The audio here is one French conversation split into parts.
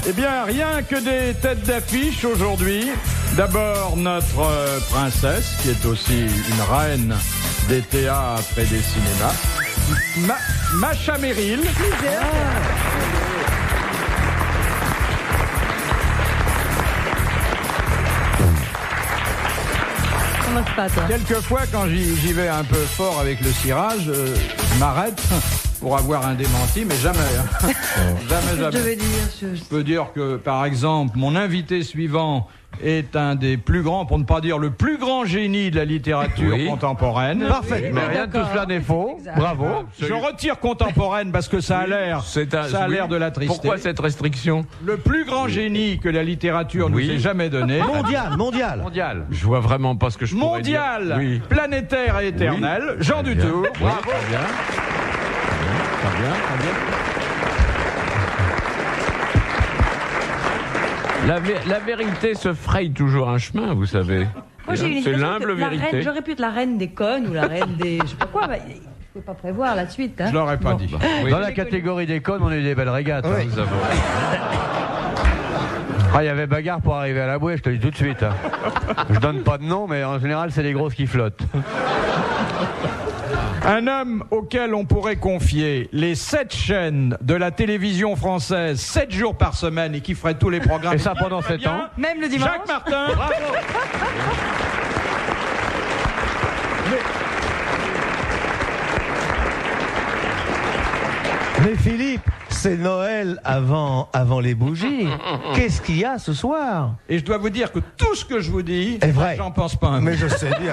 Eh bien, rien que des têtes d'affiche aujourd'hui. D'abord, notre princesse, qui est aussi une reine des théâtres et des cinémas. Macha Merrill. Comment ça va, toi ? Quelquefois, quand j'y vais un peu fort avec le cirage, je m'arrête pour avoir un démenti, mais jamais. Jamais. Je veux dire, Je peux dire que, par exemple, mon invité suivant est un des plus grands, pour ne pas dire le plus grand génie de la littérature contemporaine. Parfait. Mais rien de tout cela n'est faux. Exact. Bravo. Je retire contemporaine parce que ça a l'air de la tristesse. Pourquoi cette restriction? Le plus grand génie que la littérature nous ait jamais donné. Mondial. Je vois vraiment pas ce que je pourrais dire. Mondial, Oui. planétaire et éternel, Jean Dutour. Bravo. Très bien. La vérité se fraye toujours un chemin, vous savez. Moi, j'ai une C'est impression l'humble que la vérité. reine, j'aurais pu être la reine des connes ou la reine des... Je sais pas quoi, bah, il ne faut pas prévoir la suite. Hein. Je l'aurais pas Bon. dit. Oui. Dans la catégorie des connes, on a eu des belles régates. Oui. Nous avons. Ah, il y avait bagarre pour arriver à la bouée, je te le dis tout de suite. Hein. Je donne pas de nom, mais en général, c'est les grosses qui flottent. Un homme auquel on pourrait confier les 7 chaînes de la télévision française 7 jours par semaine et qui ferait tous les programmes. Et ça pendant 7 ans. Même le dimanche. Jacques Martin. Bravo. Mais Philippe, c'est Noël avant les bougies. Qu'est-ce qu'il y a ce soir? Et je dois vous dire que tout ce que je vous dis, Est vrai. j'en pense pas un mot. Mais je sais bien.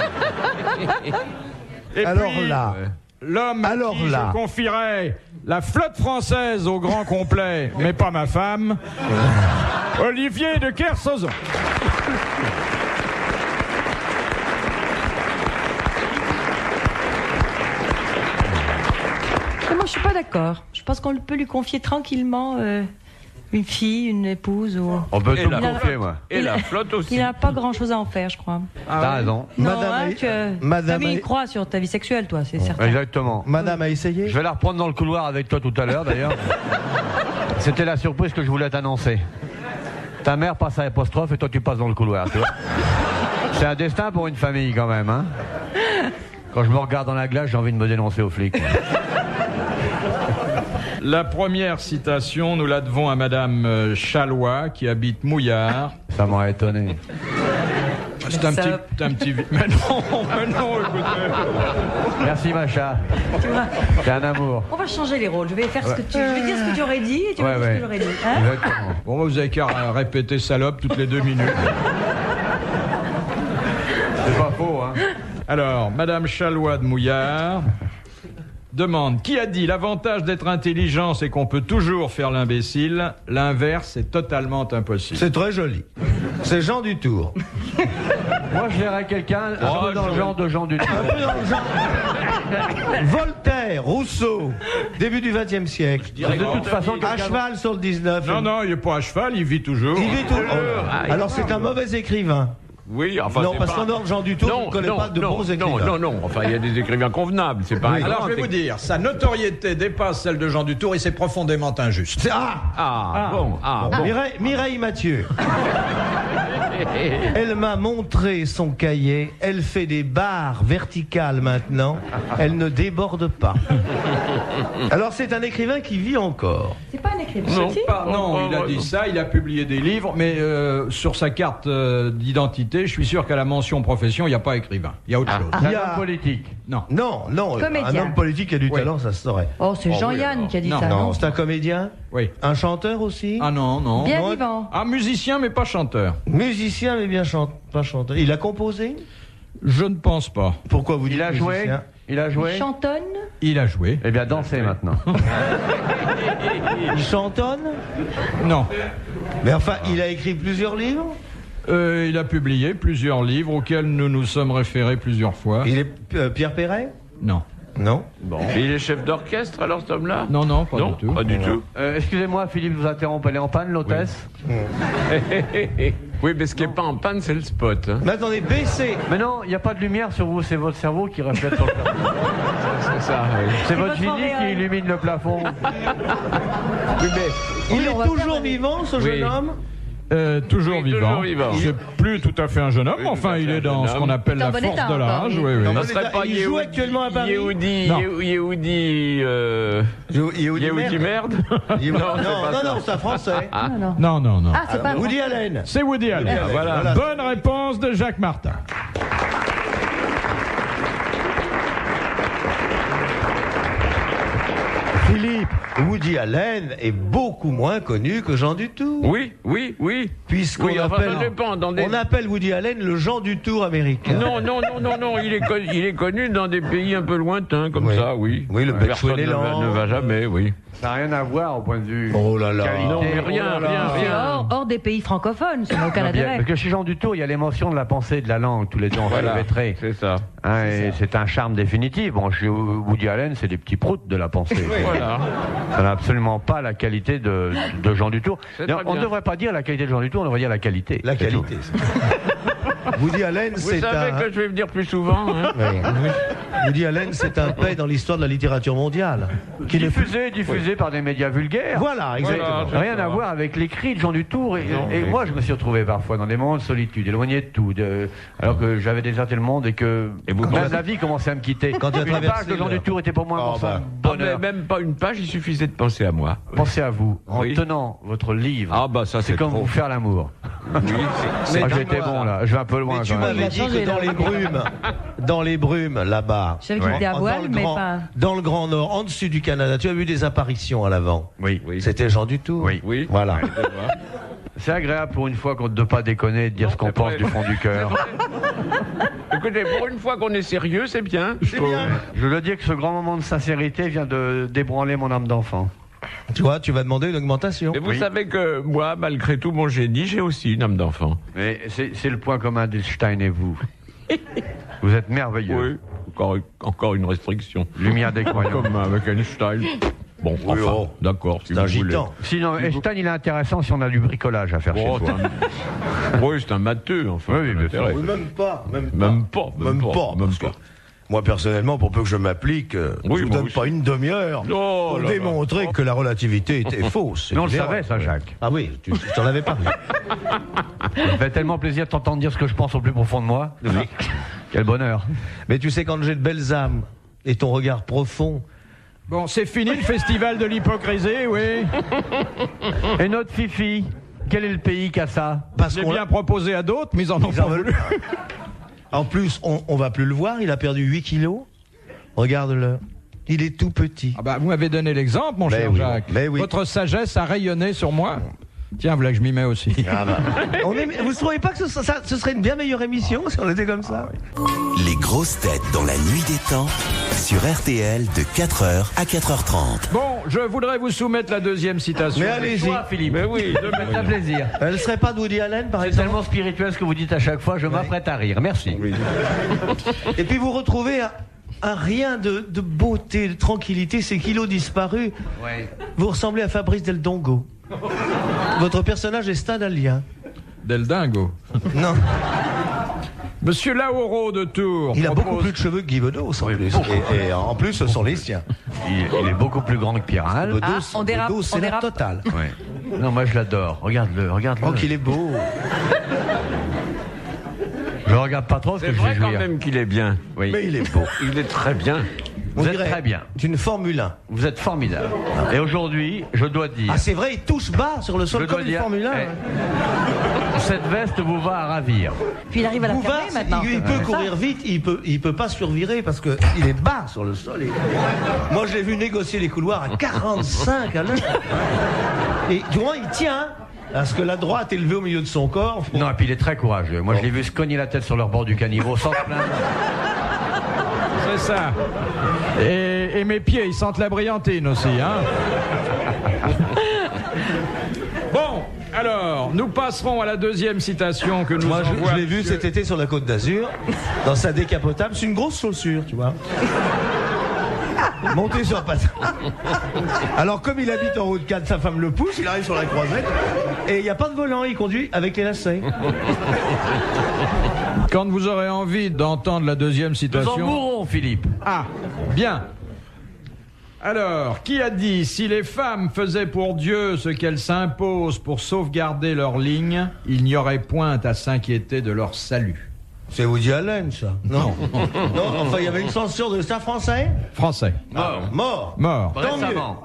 Et Alors puis, là, l'homme à Alors qui là. je confierais la flotte française au grand complet, mais pas ma femme, Olivier de Kersauzon. Mais moi, je suis pas d'accord. Je pense qu'on peut lui confier tranquillement une fille, une épouse ou... On peut Et tout la- me confier, moi. Et la flotte aussi. Il n'a pas grand-chose à en faire, je crois. T'as raison. Non, Madame hein, a- Madame Camille a- croit sur ta vie sexuelle, toi, c'est certain. Exactement. Madame a essayé? Je vais la reprendre dans le couloir avec toi tout à l'heure, d'ailleurs. C'était la surprise que je voulais t'annoncer. Ta mère passe à l'apostrophe et toi tu passes dans le couloir, tu vois. C'est un destin pour une famille quand même, hein. Quand je me regarde dans la glace, j'ai envie de me dénoncer aux flics. La première citation, nous la devons à Madame Chalois, qui habite Mouillard. Ça m'aurait étonné. C'est un petit... Mais non, écoutez. Merci Macha. Tu vois, C'est un amour. on va changer les rôles. Je vais faire ce que tu... Je vais dire ce que tu aurais dit et tu vas dire ce que j'aurais dit. Hein. Exactement. Bon, vous avez qu'à répéter salope toutes les 2 minutes. C'est pas faux, hein. Alors, Madame Chalois de Mouillard demande: qui a dit l'avantage d'être intelligent, c'est qu'on peut toujours faire l'imbécile, l'inverse est totalement impossible. C'est très joli. C'est Jean Dutour. Moi je verrais quelqu'un un peu dans le genre de Jean Dutour. Un peu dans le genre. Voltaire, Rousseau, début du XXe siècle. De toute façon, À cheval sur le 19. Non, il n'est pas à cheval, il vit toujours. Il vit tout. Alors c'est un mauvais écrivain. Oui, enfin. Non, c'est parce pas- qu'en ordre Jean Dutour, on ne connaît pas de bons écrivains. Non. Enfin, il y a des écrivains convenables. C'est pas un Alors, grand je vais vous dire, sa notoriété dépasse celle de Jean Dutour et c'est profondément injuste. Bon. Mireille Mathieu. Elle m'a montré son cahier. Elle fait des barres verticales maintenant. Elle ne déborde pas. Alors c'est un écrivain qui vit encore. C'est pas un écrivain. Non, Si. Non, il a dit ça, il a publié des livres, mais sur sa carte d'identité, je suis sûr qu'à la mention profession, il n'y a pas écrivain. Il y a autre chose. Il y Un homme a... politique. Non. Non, un Comédien. homme politique qui a du Oui. talent, ça se saurait. Oh, c'est Jean-Yann qui a dit Non, ça, non? C'est un comédien, Oui. un chanteur aussi, Ah non. Bien Non, vivant. Ah, musicien, mais pas chanteur. musicien mais bien pas chanteur. Il a composé? Je ne pense pas. Pourquoi vous dites Il a joué. musicien? Il a joué. Chantonne. Il a joué. Eh bien, dansez maintenant. Il chantonne? Non. Mais enfin, il a écrit plusieurs livres? Il a publié plusieurs livres auxquels nous nous sommes référés plusieurs fois. Il est Pierre Perret? Non. Non. Et il est chef d'orchestre, alors, cet homme-là? Non, pas du tout. Pas du tout. Excusez-moi, Philippe, je vous interromps. Elle est en panne, l'hôtesse. Oui, mais ce qui n'est pas en panne, c'est le spot. Hein. Mais attendez, baissez. Mais non, il n'y a pas de lumière sur vous, c'est votre cerveau qui reflète sur le cerveau. c'est ça. Oui. C'est votre votre génie auréole. qui illumine le plafond. Oui, mais Il on va est toujours faire- vivant, ce Oui. jeune homme? Toujours Oui, vivant. toujours vivant. C'est plus tout à fait un jeune homme, Oui, mais tout enfin, à fait il un est dans jeune ce homme. qu'on appelle Il est en la bon force état de encore, l'âge. oui. Oui, oui. Non, ça serait pas il joue actuellement à Paris Yehudi. Non. Yehudi. Yehudi merde. Non, c'est un français. Ah, non. Non, non, non. Ah, c'est pas Woody Allen. C'est Woody Allen. Allen, voilà. Bonne réponse de Jacques Martin. Philippe, Woody Allen est beaucoup moins connu que Jean Dutour. Oui, oui, oui. Puisqu'on Oui, enfin, appelle, ça dépend, dans des- on appelle Woody Allen le Jean Dutour américain. Non, non, non, non, non, il est connu dans des pays un peu lointains, comme Oui. ça, oui. Oui, le Personne Bec-Chouet-les-Landes. ne va jamais, oui. Ça n'a rien à voir au point de vue. Oh là là. qualité. Non, mais rien, Oh là là. rien, C'est rien. hors des pays francophones, ça n'a aucun Non, bien, intérêt. parce que chez Jean Dutour, il y a l'émotion de la pensée et de la langue, tous les deux en Voilà, fait. c'est ça. Hein, et c'est un charme définitif. Bon, chez Woody Allen, c'est des petits proutes de la pensée. Voilà. Ça n'a absolument pas la qualité de Jean Dutour. C'est D'ailleurs, très on ne bien. devrait pas dire la qualité de Jean Dutour, on devrait dire la qualité. La C'est tout. qualité. Woody Allen, Vous c'est savez un. que je vais venir plus souvent, hein. Oui. Woody Allen, c'est un paix dans l'histoire de la littérature mondiale. Qui ne fut- Diffusé par des médias vulgaires. Voilà, exactement. Voilà. Rien à voir avec l'écrit de Jean Dutour. Et Non, et mais- moi, je me suis retrouvé parfois dans des moments de solitude, éloigné de tout, alors que j'avais déserté le monde et que Et vous même pensez- la vie commençait à me quitter. Quand tu as Une traversé page de Jean le- Dutour était pour moi Oh, un bah. Ah, bonheur. mais même pas une page, il suffisait de penser à moi. Pensez à vous, en Oui. tenant votre livre. Ah bah ça c'est c'est comme trop. vous faire l'amour. Oui, c'est- Ah, Mais j'étais dis-moi, bon là, je vais un peu loin Mais tu quand même. m'avais dit changé, que dans là. les brumes, là-bas, Je savais qu'il était à dans voile, le mais grand- pas. dans le Grand Nord, en dessus du Canada, tu as vu des apparitions à l'avant. Oui. Oui. C'était Jean Dutour. Oui. Oui. Voilà. C'est agréable pour une fois qu'on ne doit pas déconner et de dire ce qu'on c'est pense vrai. du fond du cœur. Écoutez, pour une fois qu'on est sérieux, c'est bien. Je veux dire que ce grand moment de sincérité vient de débranler mon âme d'enfant. Tu vois, tu vas demander une augmentation. Mais vous savez que moi, malgré tout mon génie, j'ai aussi une âme d'enfant. Mais c'est le point commun d'Einstein et vous. Vous êtes merveilleux. Oui, encore une restriction. Lumière des croyants. Comme avec Einstein. Bon, Oui, enfin, oh. d'accord. Si C'est un vous voulez. gitan. Sinon, Einstein, il est intéressant si on a du bricolage à faire Oh, chez soi. oui, c'est un matheux, enfin. Oui, oui, bien sûr. intérêt. Oui, même pas. Même pas. parce que moi, personnellement, pour peu que je m'applique, je Oui, vous moi donne aussi. pas une demi-heure Oh pour là là. démontrer que la relativité était fausse. Mais on le évidemment. savait, ça, Jacques. Ah oui, tu t'en avais parlé. Ça me fait tellement plaisir de t'entendre dire ce que je pense au plus profond de moi. Quel bonheur. Mais tu sais, quand j'ai de belles âmes et ton regard profond, Bon, c'est fini le festival de l'hypocrisie, oui. Et notre Fifi, quel est le pays qui a ça? parce J'ai qu'on bien proposé à d'autres, mais ils en ont Ils pas en veulent voulu. En plus, on va plus le voir, il a perdu 8 kilos. Regarde-le. Il est tout petit. Ah bah, vous m'avez donné l'exemple, mon Mais cher oui, Jacques. mais oui. Votre sagesse a rayonné sur moi. Tiens, voilà que je m'y mets aussi. Vous ne trouvez pas que ce serait une bien meilleure émission si on était comme ça? Les grosses têtes dans la nuit des temps sur RTL de 4h à 4h30. Bon, je voudrais vous soumettre la deuxième citation. Mais allez-y. Toi, Philippe. Mais oui, C'est un plaisir. Elle serait pas de Woody Allen, par C'est exemple? tellement spirituel ce que vous dites à chaque fois, je m'apprête à rire. Merci. Et puis vous retrouvez un rien de beauté, de tranquillité, ces kilos disparus. Ouais. Vous ressemblez à Fabrice Del Dongo. Votre personnage est stadalien. Del Dingo. Non, Monsieur Lauro de Tours. il a beaucoup propose- plus de cheveux que Guy Bedos en Oui, plus. beaucoup. Et en plus, ce sont les siens. Il est beaucoup plus grand que Piral. Bedos, Ah, on dérape, Bedos, c'est on la dérape. totale. Ouais. Non, moi je l'adore. Regarde-le, regarde-le. Oh, qu'il est beau. Je le regarde pas trop parce c'est que je vrai vais quand jouir. même qu'il est bien. Oui. Mais il est beau. Il est très bien. On Vous êtes dirait très bien. d'une Formule 1. Vous êtes formidable. Et aujourd'hui, je dois dire, Ah, c'est vrai, il touche bas sur le je sol dois comme une dire, Formule 1. cette veste vous va à ravir. Puis il arrive à la Bouvard, fermer maintenant. il peut C'est ça. courir vite, il peut pas survirer parce que il est bas sur le sol. Moi, je l'ai vu négocier les couloirs à 45 à l'heure. Et du moins, il tient. Parce que la droite est levée au milieu de son corps. Non, et puis il est très courageux. Moi, je l'ai vu se cogner la tête sur leur bord du caniveau sans se plaindre. C'est ça. Et mes pieds, ils sentent la brillantine aussi, hein. Bon, alors, nous passerons à la deuxième citation que nous Moi, envoie je l'ai vu monsieur- cet été sur la Côte d'Azur, dans sa décapotable. C'est une grosse chaussure, tu vois. Monté sur patin. Alors, comme il habite en haut de 4, sa femme le pousse, il arrive sur la croisette, et il n'y a pas de volant, il conduit avec les lacets. Quand vous aurez envie d'entendre la deuxième Nous en citation... mourrons, Philippe. Ah, bien. Alors, qui a dit « Si les femmes faisaient pour Dieu ce qu'elles s'imposent pour sauvegarder leur ligne, il n'y aurait point à s'inquiéter de leur salut ». C'est Woody Allen, ça. Non. Non, enfin, il y avait une censure de ça français. Français. Mort. Tant Récemment.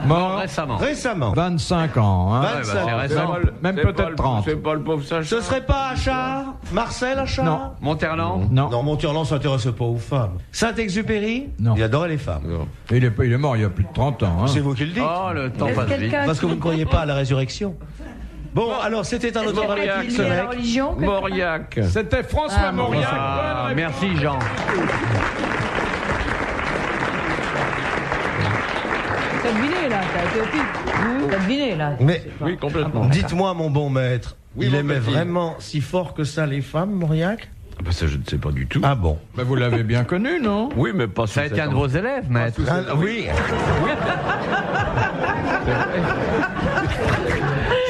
Mort Récemment. Récemment. 25 ans. Hein. 25. c'est récent. Même C'est peut-être pas le- 30. C'est pas le pauvre Sacha. Ce serait pas Achard? Marcel Achard? Non. Monterland. Non. Non, Monterland s'intéresse pas aux femmes. Saint-Exupéry? Non. Il adorait les femmes. Non. Il est mort il y a plus de 30 ans. Hein. C'est vous qui le dites. Oh, le temps Est-ce passe vite. quelqu'un Parce que vous ne croyez pas à la résurrection. Bon, alors c'était un Est-ce autre quelqu'un qui ce est lié à la mec. religion quelque part Mauriac. C'était François Ah, Mauriac. Ah, Bonne réponse. merci Jean. T'as deviné là, t'as été au pif. T'as deviné là. Mais Oui, complètement. dites-moi, mon bon maître, Oui, il mon aimait petit. vraiment si fort que ça les femmes, Mauriac? Ah bah ça, je ne sais pas du tout. Ah bon? Bah, vous l'avez bien connu, non? Oui, mais pas Ça a sous été un cette de vos élèves, maître. Ah, oui.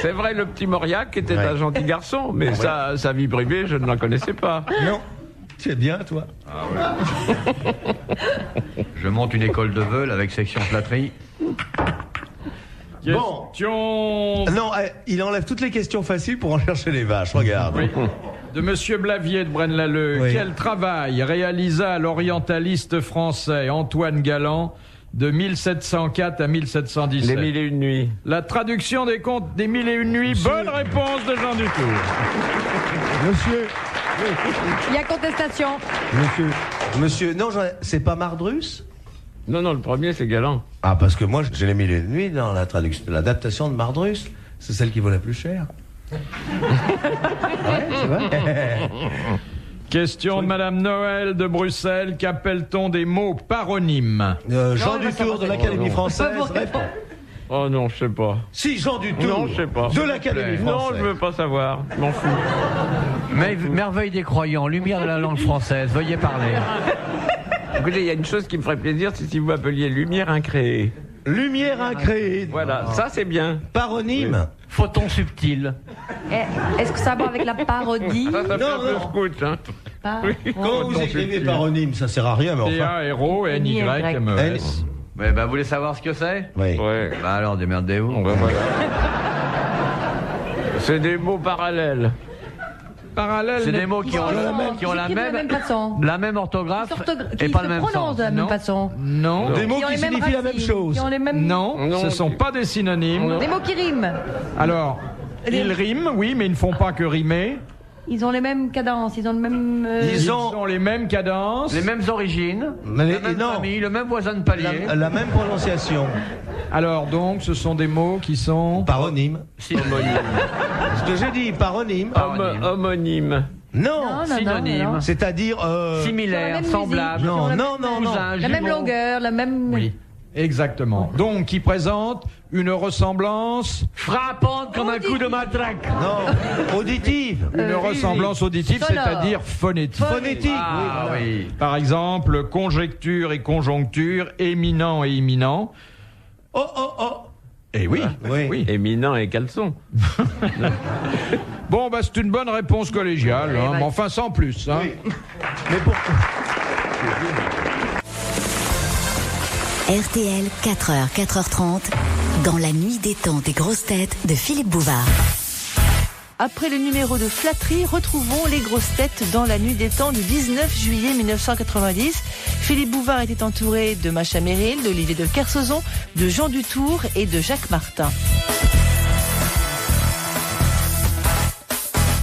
C'est vrai, le petit Mauriac était Ouais. un gentil garçon, mais sa vie privée, je ne la connaissais pas. Non. C'est bien, toi. Je monte une école de veule avec section flatterie. Bon. Question Non, il enlève toutes les questions faciles pour en chercher les vaches. Regarde. de Monsieur Blavier de Braine-l'Alleud. Oui. Quel travail réalisa l'orientaliste français Antoine Galland de 1704 à 1717? Les 1001 nuits. La traduction des contes des 1001 nuits. Bonne réponse de Jean Dutour. Monsieur. Il y a contestation. Monsieur, non, c'est pas Mardrus? Non, non, le premier, c'est Galant. Ah, parce que moi, j'ai les mille et une nuits dans la traduction, l'adaptation de Mardrus. C'est celle qui vaut la plus cher. Ouais, c'est vrai. Question de Madame Noël de Bruxelles. Qu'appelle-t-on des mots paronymes? Jean Non, Dutour de ça va, l'Académie non. française Pas pour répond. Oh non, je sais pas. Si, Jean Dutour Non, je sais pas. de l'Académie Non, française. je veux pas savoir. Je m'en fous. Merveille des croyants, lumière de la langue française, veuillez parler. Écoutez, il y a une chose qui me ferait plaisir, c'est si vous m'appeliez Lumière incréée. Lumière incréée. Voilà, ça c'est bien. Paronyme. Photon subtil. Est-ce que ça va avec la parodie? Ça fait un peu non. scout, hein. Quand vous écrivez paronyme, ça sert à rien, mais enfin. T-A-R-O-N-Y-M-E-S. Mais bah, vous voulez savoir ce que c'est? Oui. Ouais. Bah alors, démerdez-vous. Ben voilà. C'est des mots parallèles. Parallèle. C'est des mots qui ont la même façon. la même orthographe Qui et pas se le même prononcent sens. de la même Non. façon. Non. Des mots Qui ont qui les mêmes signifient la même racines, chose. Qui ont les mêmes... Non, Non, ce ne sont pas des synonymes. Des mots qui riment. Alors, ils riment, oui, mais ils ne font pas que rimer. Ils ont les mêmes cadences, ils ont le même... Ils ont- ont les mêmes cadences. Les mêmes origines, Mais la même non. famille, le même voisin de palier. La même prononciation. Alors donc, ce sont des mots qui sont... Paronyme. Homonyme. Ce que j'ai dit, paronyme. Homonyme. Non. synonyme. C'est-à-dire. Similaire, Sur la même semblable. Non, musique, non, non, non. cousin, La même jumeau. longueur, la même... Oui, exactement. Donc, qui présente une ressemblance... Frappante comme un coup de matraque. Non. Auditive. Une ressemblance auditive, Sonore. c'est-à-dire phonétique. Phonétique. Ah oui. Par exemple, conjecture et conjoncture, éminent et imminent. Oh, oh, oh. Eh oui, Oui. Éminent et caleçon. Bon, bah, c'est une bonne réponse collégiale, hein, bah, mais enfin sans plus. Hein. Oui. Mais pourquoi? RTL, 4h, 4h30, dans la nuit des temps des grosses têtes de Philippe Bouvard. Après le numéro de flatterie, retrouvons les grosses têtes dans la nuit des temps du 19 juillet 1990. Philippe Bouvard était entouré de Macha Merrill, d'Olivier de Kersauzon, de Jean Dutour et de Jacques Martin.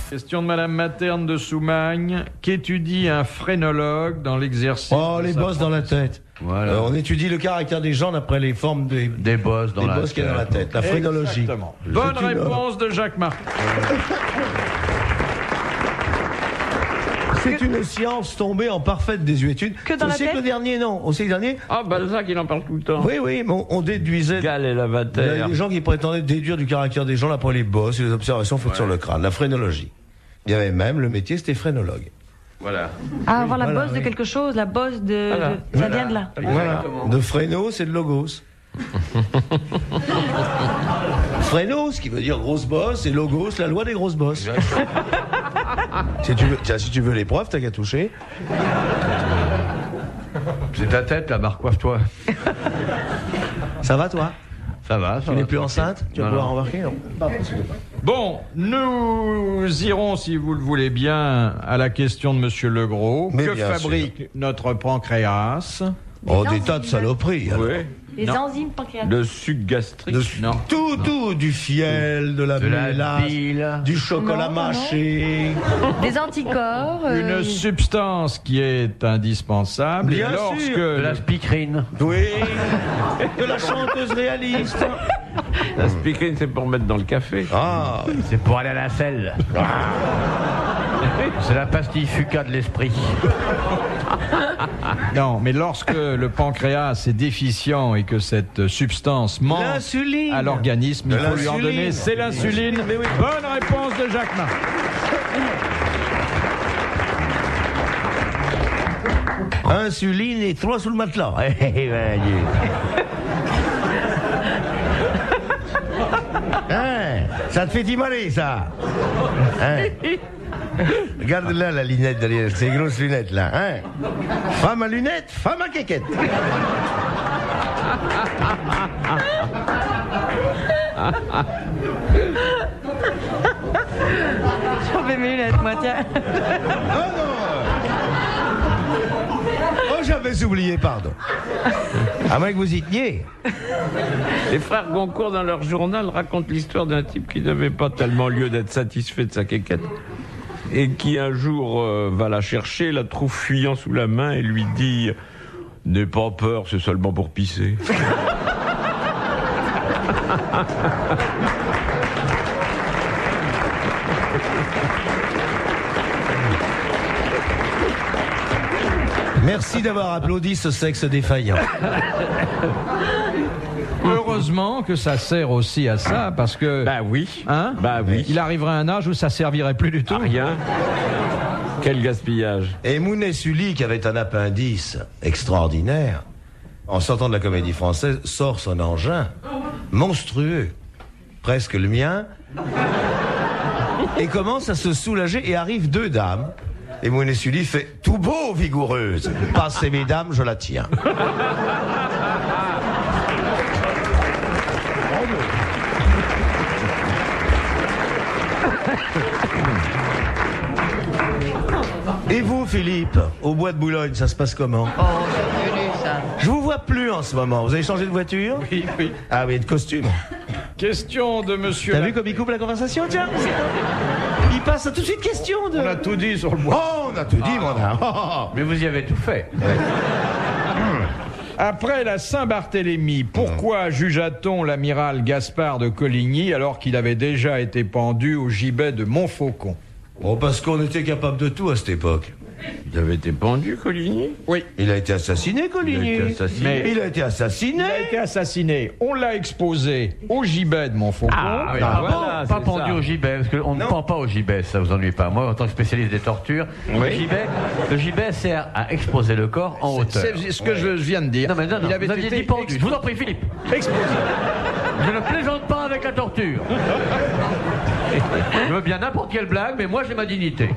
Question de Madame Materne de Soumagne. Qu'étudie un phrénologue dans l'exercice Oh, de les sa bosses dans la tête. Voilà. On étudie le caractère des gens d'après les formes des bosses dans la bosses qu'il y a dans la tête. La phrénologie. Exactement. Bonne C'est une- réponse de Jacques Martin. C'est une science tombée en parfaite désuétude. Que dans Au la siècle tête dernier, non. Au siècle dernier, Ah, Balzac, il en parle tout le temps. oui, oui, mais on déduisait. Gall et Il y Lavater. a des gens qui prétendaient déduire du caractère des gens d'après les bosses et les observations faites sur le crâne, la phrénologie. Il y avait même le métier, c'était phrénologue. Voilà. Ah, avoir la Voilà, bosse de oui. quelque chose, la bosse de... Voilà. Ça vient de là. Voilà. De phréno, c'est de logos. Phréno, ce qui veut dire grosse bosse, et logos, la loi des grosses bosses. Si tu veux l'épreuve, t'as qu'à toucher. C'est ta tête, là, Marc, coiffe-toi. Ça va, toi? Ça va, ça Tu va. n'es plus enceinte? Tu vas pouvoir embarquer, non? Bon, nous irons, si vous le voulez bien, à la question de Monsieur Legros. Mais Que bien fabrique notre pancréas? Oh, des tas de saloperies. alors. Oui. Les Non. enzymes pancréatiques. Le suc gastrique. Non. Tout, du fiel, de la mélasse, bile. du chocolat Non, mâché. Des anticorps. Une substance qui est indispensable. Bien et lorsque sûr. De la spikrine. Oui. De la chanteuse réaliste. La speakerine, c'est pour mettre dans le café. Ah, C'est pour aller à la selle. C'est la pastille Fuca de l'esprit. Non, mais lorsque le pancréas est déficient et que cette substance manque l'insuline. à l'organisme, il De faut lui en l'insuline. donner. C'est l'insuline. Mais oui. Bonne réponse de Jacques Marc. Insuline et 3 sous le matelas. Hein, ça te fait timaler, ça. Hein. Regarde là la lunette derrière, ces grosses lunettes là. Hein. Femme à lunettes, femme à quéquette. J'en vais mes lunettes, moi, tiens. Oh non. Oh, j'avais oublié, pardon. À moins que vous y teniez. Les frères Goncourt, dans leur journal, racontent l'histoire d'un type qui n'avait pas tellement lieu d'être satisfait de sa quéquette et qui un jour va la chercher, la trouve fuyant sous la main et lui dit « N'aie pas peur, c'est seulement pour pisser. » Merci d'avoir applaudi ce sexe défaillant. Heureusement que ça sert aussi à ça, parce que... Bah oui. Hein? Bah oui. Il arrivera un âge où ça servirait plus du tout. Ah, rien. Quel gaspillage. Et Mounet Sully, qui avait un appendice extraordinaire, en sortant de la Comédie Française, sort son engin monstrueux, presque le mien, et commence à se soulager, et arrivent 2 dames. Et Mounet Sully fait « Tout beau, vigoureuse. Passez, mesdames, je la tiens. » Et vous, Philippe, au bois de Boulogne, ça se passe comment? Oh, c'est venu, ça. Je vous vois plus en ce moment. Vous avez changé de voiture? Oui, oui. Ah oui, de costume. Question de Monsieur... T'as vu comme il coupe la conversation, tiens? Il passe à tout de suite question de... On a tout dit sur le bois. Oh, on a tout dit, mon âme. Oh. Mais vous y avez tout fait. Après la Saint-Barthélemy, pourquoi jugea-t-on l'amiral Gaspard de Coligny alors qu'il avait déjà été pendu au gibet de Montfaucon? Oh, parce qu'on était capable de tout à cette époque. Il avait été pendu, Coligny? Oui. Il a été assassiné, Coligny. Il a été assassiné. Mais- Il a été assassiné. Il a été assassiné. On l'a exposé au gibet de Montfaucon. Ah, oui, Ah, voilà, voilà, pas c'est pendu ça. au gibet, parce qu'on ne Non. pend pas au gibet, ça vous ennuie pas. Moi, en tant que spécialiste des tortures, le gibet sert à exposer le corps en hauteur. C'est ce que je viens de dire. Non, mais non, Il avait vous aviez été dit pendu. Je vous en prie, Philippe. exposé. Je ne plaisante pas avec la torture. Je veux bien n'importe quelle blague, mais moi j'ai ma dignité.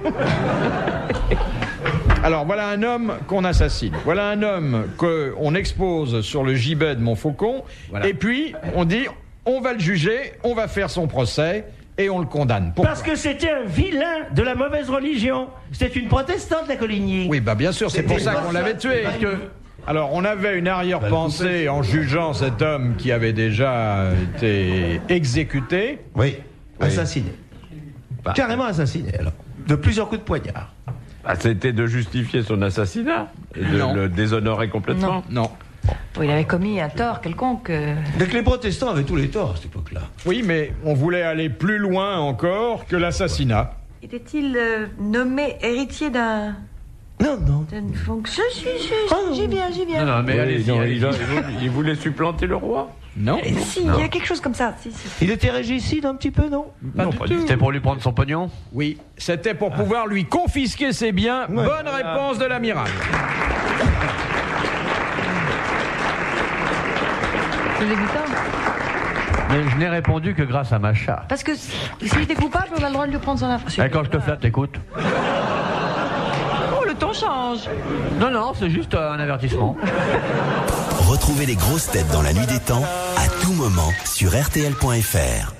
Alors voilà un homme qu'on assassine. Voilà un homme qu'on expose sur le gibet de Montfaucon. Voilà. Et puis on dit on va le juger, on va faire son procès et on le condamne. Pourquoi? Parce que c'était un vilain de la mauvaise religion. C'était une protestante, la Coligny. Oui, bah bien sûr, c'est pour ça qu'on l'avait tué. Parce que... Alors, on avait une arrière-pensée en jugeant cet homme qui avait déjà été exécuté. Oui, assassiné. Carrément assassiné, alors. De plusieurs coups de poignard. Ah, c'était de justifier son assassinat et de Non. le déshonorer complètement. Non. Bon, il avait commis un tort quelconque. Donc les protestants avaient tous les torts à cette époque-là. Oui, mais on voulait aller plus loin encore que l'assassinat. Était-il nommé héritier d'un... Non, non. d'une fonction? J'y viens, j'y viens. Non, non, mais Oui, allez-y, non, allez-y. il voulait supplanter le roi. Non. Si, il y a quelque chose comme ça. Si, si. Il était régicide un petit peu, non? Pas du tout. C'était pour lui prendre son pognon. Oui, c'était pour pouvoir lui confisquer ses biens. Ouais. Bonne réponse de l'amiral. Je l'ai vu ça. Mais je n'ai répondu que grâce à Macha. Parce que s'il était coupable, on a le droit de lui prendre son infraction. Et quand je te flatte, écoute. Oh, le on change. Non, c'est juste un avertissement. Retrouvez les grosses têtes dans la nuit des temps à tout moment sur RTL.fr.